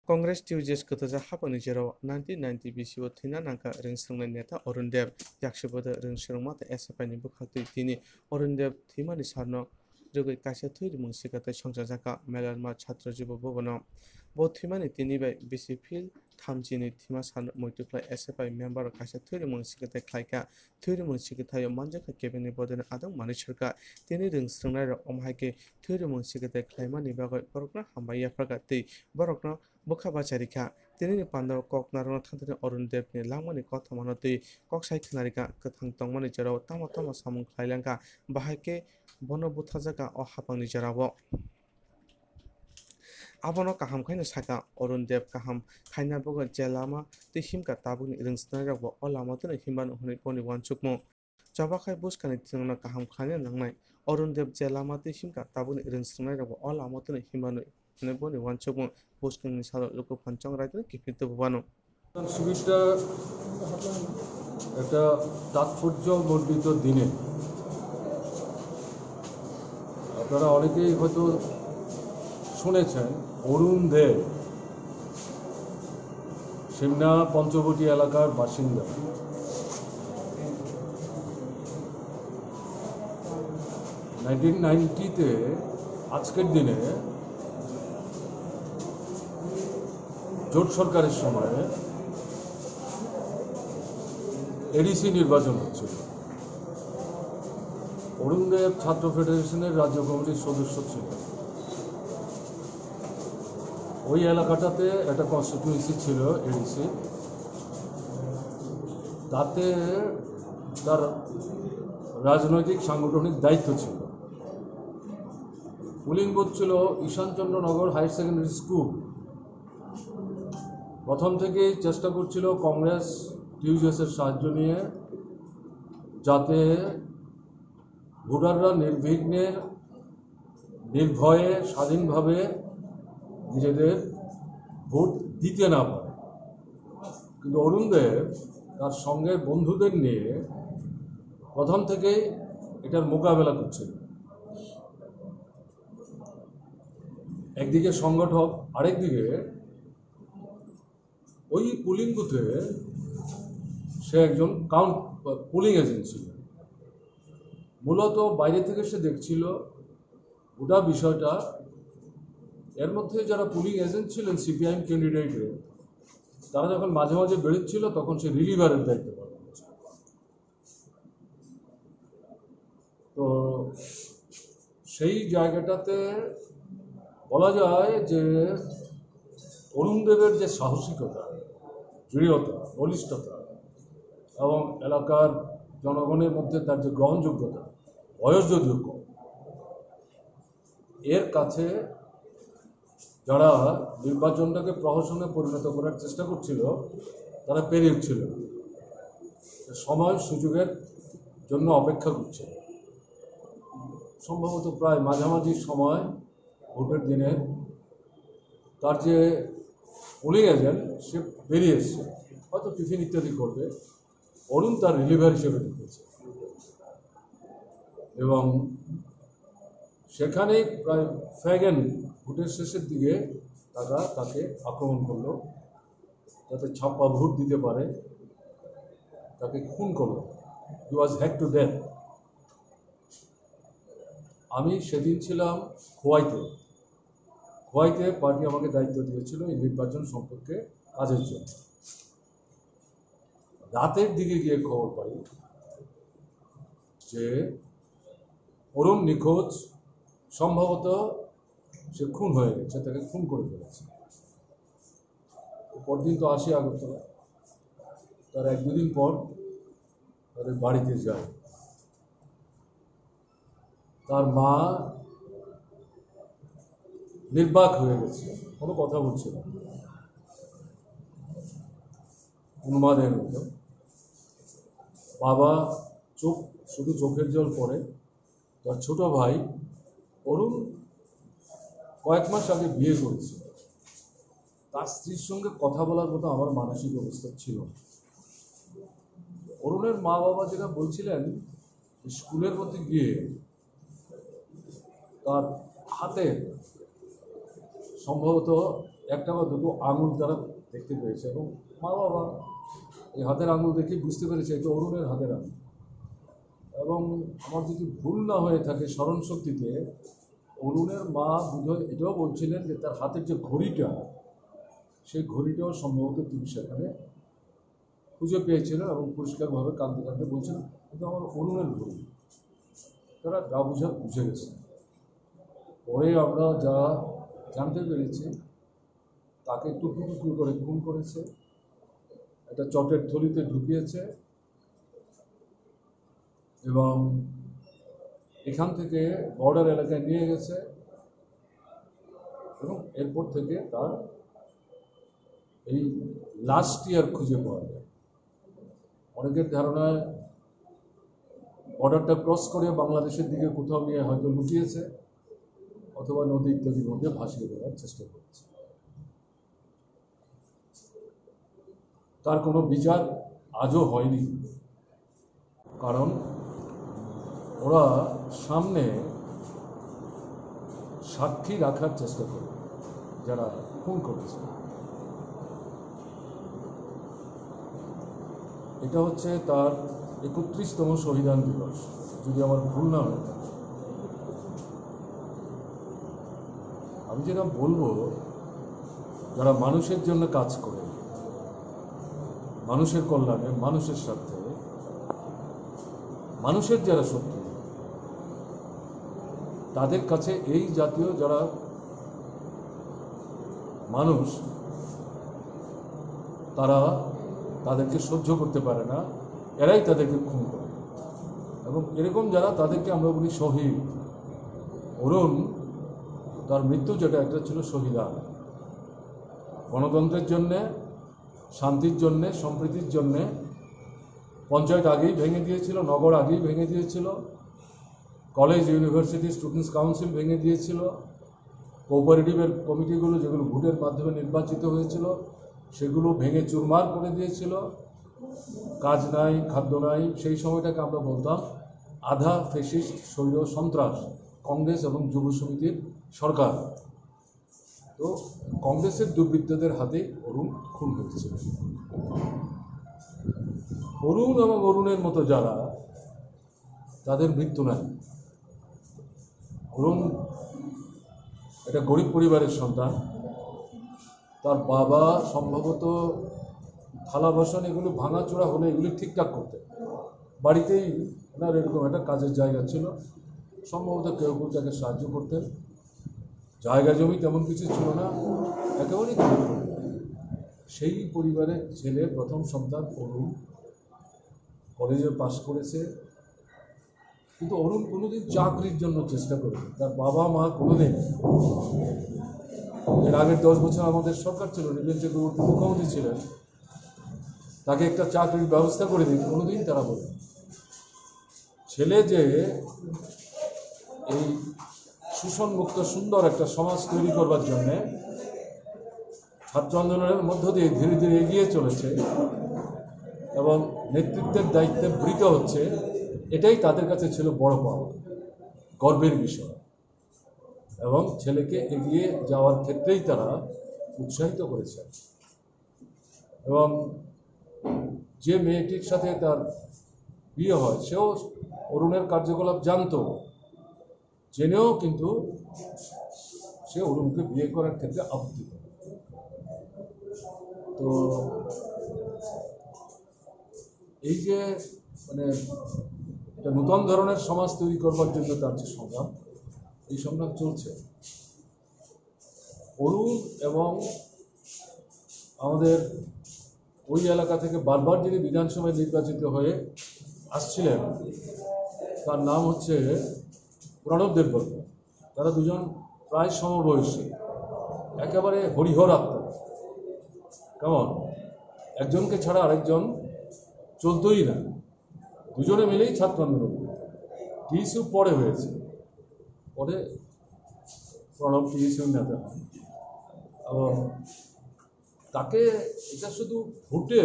Congress Tuesdays kataja hapani jero 1990 BCO thina nangka ringsrungnai neta Arun Dev yakshibada ringsrungma ta SFI ni bukhakti tini Arun Dev thimani sarno rugui kaisa thui mungsikata songjajaka melarma chhatra jibo bobano bo thimani tini bai BC Phil thamjini thima san moituklai SFI member kaisa thui mungsikata khlaika thui mungsikata yo manjaka kebeni bodene adang mani sarka tini ringsrungnai ro omhaike thui mungsikata khlaimani bagoi borokna hambaya prakati borokna bukha bacharika tini pando kok narona thantani Arun Dev ni langmani kotha manoti kok sai thnarika kathang tongmani jero tama samung khlailangka bahaike bono buthajaka o hapangni jarabo abono kaham khaina saka Arun Dev kaham khaina bogo jelama ti himka tabuni ringsnai rokbo o lama tuni himban huni poni wansukmo chabakhai buskani tingna kaham khaina nangnai Arun Dev jelama ti himka tabuni ringsnai rokbo o lama tuni himban huni poni wansukmo buskani salo loko panchang raitani kipito bubano শিবিরটা একটা তাৎপর্যমণ্ডিত দিনে আপনারা অনেকেই হয়তো শুনেছেন অরুণ দেব সিমনা পঞ্চবটি এলাকার বাসিন্দা। 1990-তে আজকের দিনে জোট সরকারের সময়ে এডিসি নির্বাচন হচ্ছিল। অরুণ দেব ছাত্র ফেডারেশনের রাজ্য কমিটির সদস্য ছিল। ওই এলাকাটাতে একটা কনস্টিটিউয়েন্সি ছিল এডিসি, তাতে তার রাজনৈতিক সাংগঠনিক দায়িত্ব ছিল। পুলিং বুথ ছিল ঈশানচন্দ্রনগর হায়ার সেকেন্ডারি স্কুল। প্রথম থেকেই চেষ্টা করছিল কংগ্রেস টিউজেসের সাহায্য নিয়ে যাতে ভোটাররা নির্বিঘ্নে নির্ভয়ে স্বাধীনভাবে নিজেদের ভোট দিতে না পারে। কিন্তু অরুণ দেব তার সঙ্গে বন্ধুদের নিয়ে প্রথম থেকেই এটার মোকাবেলা করছিল। একদিকে সংগঠক, আরেকদিকে ওই পুলিং বুথে সে একজন পুলিং এজেন্ট ছিল। মূলত বাইরে থেকে সে দেখছিল গোটা বিষয়টা। এর মধ্যে যারা পুলিং এজেন্ট ছিলেন সিপিআইএম ক্যান্ডিডেটের, তারা যখন মাঝে মাঝে বেরোচ্ছিল তখন সে রিলিভারের দায়িত্ব পালন করছিল। তো সেই জায়গাটাতে বলা যায় যে অরুণ দেবের যে সাহসিকতা, দৃঢ়তা, বলিষ্ঠতা এবং এলাকার জনগণের মধ্যে তার যে গ্রহণযোগ্যতা, বয়স যদিও কম, এর কাছে যারা নির্বাচনটাকে প্রহসনে পরিণত করার চেষ্টা করছিল তারা পেরে উঠছিল, সময় সুযোগের জন্য অপেক্ষা করছে। সম্ভবত প্রায় মাঝামাঝি সময় ভোটের দিনে তার যে পুলিং এজেন্ট সে বেরিয়ে এসছে, হয়তো টিফিন ইত্যাদি করবে, অরুণ তার রিলিভার হিসেবে ঢুকেছে এবং সেখানেই প্রায় ফ্যাগেন ভোটের শেষের দিকে তারা তাকে আক্রমণ করলো, যাতে ছাপ্পা ভোট দিতে পারে, তাকে খুন করলো। হি ওয়াজ হ্যাক টু ডেথ। আমি সেদিন ছিলাম খোয়াইতে পার্টি আমাকে দায়িত্ব দিয়েছিল এই নির্বাচন সম্পর্কে কাজের জন্য। রাতের দিকে গিয়ে খবর পাই যে অরুণ নিখোঁজ, সম্ভবত সে খুন হয়ে গেছে, তাকে খুন করে ফেলেছে। পরদিন তো আসি আগরতলা, তার 1-2 দিন পর তাদের বাড়িতে যায়। তার মা নির্বাক হয়ে গেছে, কোনো কথা বলছে না, উন্মাদের মতো। বাবা শুধু চোখের জল পড়ে। তার ছোট ভাই অরুণ কয়েক মাস আগে বিয়ে করেছে, তার স্ত্রীর সঙ্গে কথা বলার মতো আমার মানসিক অবস্থা ছিল না। অরুণের মা বাবা যেটা বলছিলেন, স্কুলের মধ্যে গিয়ে তার হাতে সম্ভবত একটা বা দুটো আঙুল তারা দেখতে পেয়েছে এবং মা বাবা এই হাতের আঙুল দেখে বুঝতে পেরেছে এটা অরুণের হাতের আঙুল। এবং আমার যদি ভুল না হয়ে থাকে স্মরণ শক্তিতে, অরুণের মা বোধহয় এটাও বলছিলেন যে তার হাতের যে ঘড়িটা, সেই ঘড়িটাও সম্ভবত তিনি সেখানে খুঁজে পেয়েছিলেন এবং পরিষ্কারভাবে কাঁদতে কাঁদতে বলছিলেন কিন্তু আমার অরুণের ঘড়ি। তারা যা বুঝে বুঝে গেছে। পরে আমরা যা জানতে পেরেছি তাকে টুকরো টুকরো করে খুন করেছে, একটা চটের থলিতে ঢুকিয়েছে এবং এখান থেকে বর্ডার এলাকায় নিয়ে গেছে এবং এরপর থেকে তার এই লাস্ট ইয়ার খুঁজে পাওয়া যায়। অনেকের ধারণায় বর্ডারটা ক্রস করে বাংলাদেশের দিকে কোথাও নিয়ে হয়তো লুকিয়েছে অথবা নদী ইত্যাদির মধ্যে ভাসিয়ে দেওয়ার চেষ্টা করেছে। তার কোনো বিচার আজও হয়নি, কারণ ওরা সামনে সাক্ষী রাখার চেষ্টা করে যারা খুন করেছে। এটা হচ্ছে তার 31তম শহীদান দিবস, যদি আমার ভুল না হয়। আমি যেটা বলবো, যারা মানুষের জন্য কাজ করে, মানুষের কল্যাণে, মানুষের স্বার্থে, মানুষের যারা শত্রু, তাদের কাছে এই জাতীয় যারা মানুষ তারা তাদেরকে সহ্য করতে পারে না, এরাই তাদেরকে খুন করে। এবং এরকম যারা, তাদেরকে আমরা বলি শহীদ। অরুণ তার মৃত্যু যেটা একটা ছিল শহীদান, গণতন্ত্রের জন্যে, শান্তির জন্যে, সম্প্রীতির জন্যে। পঞ্চায়েত আগেই ভেঙে দিয়েছিল, নগর আগেই ভেঙে দিয়েছিল, কলেজ ইউনিভার্সিটি স্টুডেন্টস কাউন্সিল ভেঙে দিয়েছিল, কোঅপারেটিভের কমিটিগুলো যেগুলো ভোটের মাধ্যমে নির্বাচিত হয়েছিল সেগুলো ভেঙে চুরমার করে দিয়েছিল। কাজ নাই, খাদ্য নাই, সেই সময়টাকে আমরা বলতাম আধা ফেসিস্ট স্বৈর সন্ত্রাস কংগ্রেস এবং যুব সমিতির সরকার। তো কংগ্রেসের দুর্বৃত্তদের হাতে অরুণ খুন হয়েছিল। অরুণ এবং অরুণের মতো যারা, তাদের মৃত্যু নাই। অরুণ একটা গরিব পরিবারের সন্তান। তার বাবা সম্ভবত থালা বাসন এগুলো ভাঙাচোরা হলে এগুলি ঠিকঠাক করতেন, বাড়িতেই ওনার এরকম একটা কাজের জায়গা ছিল, সম্ভবত কেউ কেউ তাকে সাহায্য করতেন। জায়গা জমি তেমন কিছু ছিল না, একেবারেই গরিব পরিবার। সেই পরিবারের ছেলে, প্রথম সন্তান অরুণ, কলেজে পাশ করেছে। কিন্তু অরুণ কোনোদিন চাকরির জন্য চেষ্টা করেনি। তার বাবা মা কোনোদিন, এর আগের 10 বছর আমাদের সরকার ছিল, নীলেন চক্রবর্তী মুখ্যমন্ত্রী ছিলেন, তাকে একটা চাকরির ব্যবস্থা করে দিন, কোনোদিন তারা বলেন। ছেলে যে এই শোষণমুক্ত সুন্দর একটা সমাজ তৈরি করবার জন্যে ছাত্র আন্দোলনের মধ্য দিয়ে ধীরে ধীরে এগিয়ে চলেছে এবং নেতৃত্বের দায়িত্বে বৃত হচ্ছে, এটাই তাদের কাছে ছিল বড় পাওয়া, গর্বের বিষয়। এবং ছেলেকে এগিয়ে যাওয়ার ক্ষেত্রেই তারা উৎসাহিত করেছে। এবং যে মেয়েটির সাথে তার বিয়ে হয় সেও অরুণের কার্যকলাপ জানতো, জেনেও কিন্তু সে অরুণকে বিয়ে করার ক্ষেত্রে আপত্তি করে। তো এই যে মানে একটা নূতন ধরনের সমাজ তৈরি করবার জন্য তার যে সংগ্রাম, এই সংগ্রাম চলছে। অরুণ এবং আমাদের ওই এলাকা থেকে বারবার যিনি বিধানসভায় নির্বাচিত হয়ে আসছিলেন, তার নাম হচ্ছে প্রণব দেববর্মা। তারা দুজন প্রায় সমবয়সী, একেবারে হরিহর আত্মা। কেমন, একজনকে ছাড়া আরেকজন চলতোই না, দুজনে মিলেই ছাত্র আন্দোলন। টিএসইউ পরে হয়েছে, পরে প্রণব টিএসইউ নেতা হন। এবং তাকে এটা শুধু ভোটে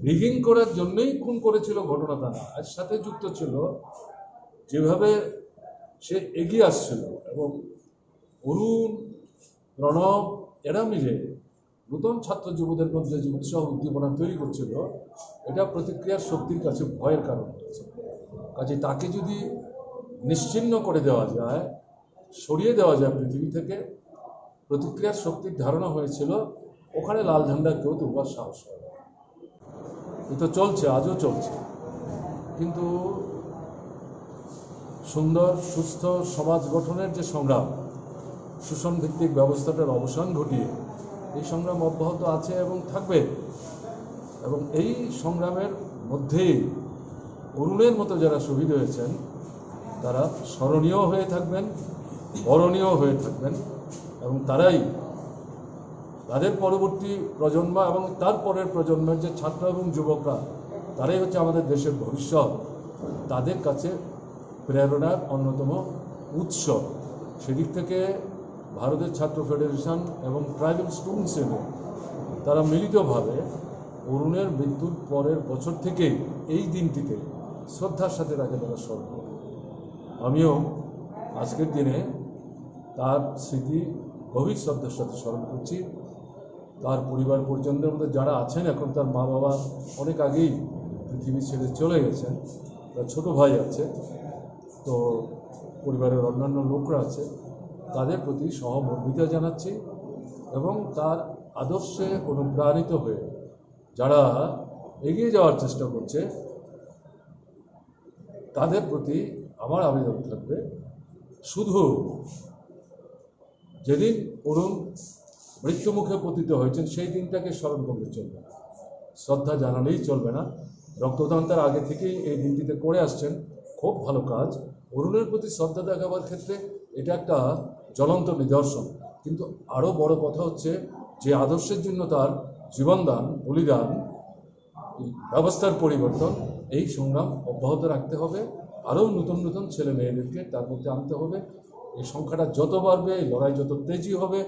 রিগিং করার জন্যই খুন করেছিল ঘটনাটা না, এর সাথে যুক্ত ছিল যেভাবে সে এগিয়ে আসছিল। এবং অরুণ প্রণব এরা মিলে নতুন ছাত্র যুবদের মধ্যে যে উৎসাহ উদ্দীপনা তৈরি করছিল, এটা প্রতিক্রিয়ার শক্তির কাছে ভয়ের কারণ হয়েছে। কাজে তাকে যদি নিশ্চিহ্ন করে দেওয়া যায়, সরিয়ে দেওয়া যায় পৃথিবী থেকে, প্রতিক্রিয়ার শক্তির ধারণা হয়েছিল ওখানে লাল ঝান্ডা কেউ তুলবার সাহস হয় না। এটা চলছে, আজও চলছে। কিন্তু সুন্দর সুস্থ সমাজ গঠনের যে সংগ্রাম, শোষণ ভিত্তিক ব্যবস্থাটার অবসান ঘটিয়ে এই সংগ্রাম অব্যাহত আছে এবং থাকবে। এবং এই সংগ্রামের মধ্যেই অরুণের মতো যারা শহীদ হয়েছেন তারা স্মরণীয় হয়ে থাকবেন, বরণীয় হয়ে থাকবেন, এবং তারাই তাদের পরবর্তী প্রজন্ম এবং তারপরের প্রজন্মের যে ছাত্র এবং যুবকরা, তারাই হচ্ছে আমাদের দেশের ভবিষ্যৎ। তাদের কাছে প্রেরণার অন্যতম উৎস। সেদিক থেকে ভারতের ছাত্র ফেডারেশন এবং ট্রাইবাল স্টুডেন্টস ইউনিয়ন তারা মিলিতভাবে অরুণের মৃত্যুর পরের বছর থেকেই এই দিনটিতে শ্রদ্ধার সাথে তাকে তারা স্মরণ করে। আমিও আজকের দিনে তার স্মৃতি গভীর শ্রদ্ধার সাথে স্মরণ করছি। তার পরিবার পরিজনদের মধ্যে যারা আছেন, এখন তার মা বাবা অনেক আগেই পৃথিবী ছেড়ে চলে গেছেন, তার ছোটো ভাই আছে, তো পরিবারের অন্যান্য লোকরা আছে, তাদের প্রতি সহমর্মিতা জানাচ্ছি। এবং তার আদর্শে অনুপ্রাণিত হয়ে যারা এগিয়ে যাওয়ার চেষ্টা করছে, তাদের প্রতি আমার আবেদন থাকবে, শুধু যেদিন অরুণ মৃত্যুমুখে পতিত হয়েছেন সেই দিনটাকে স্মরণ করলে চলবে না, শ্রদ্ধা জানালেই চলবে না। রক্তদান তার আগে থেকেই এই দিনটিতে করে আসছেন, খুব ভালো কাজ। অরুণের প্রতি শ্রদ্ধা দেখাবার ক্ষেত্রে এটা একটা জ্বলন্ত নিদর্শন। কিন্তু আরও বড় কথা হচ্ছে যে আদর্শের জন্য তার জীবনদান, বলিদান, ব্যবস্থার পরিবর্তন, এই সংগ্রাম অব্যাহত রাখতে হবে। আরও নতুন নতুন ছেলে মেয়েদেরকে তার মধ্যে আনতে হবে। এই সংখ্যাটা যত বাড়বে, এই লড়াই যত তেজি হবে,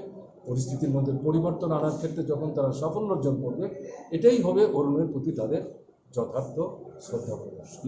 পরিস্থিতির মধ্যে পরিবর্তন আনার ক্ষেত্রে যখন তারা সাফল্য অর্জন করবে, এটাই হবে অরুণের প্রতি তাদের যথার্থ শ্রদ্ধা প্রদর্শন।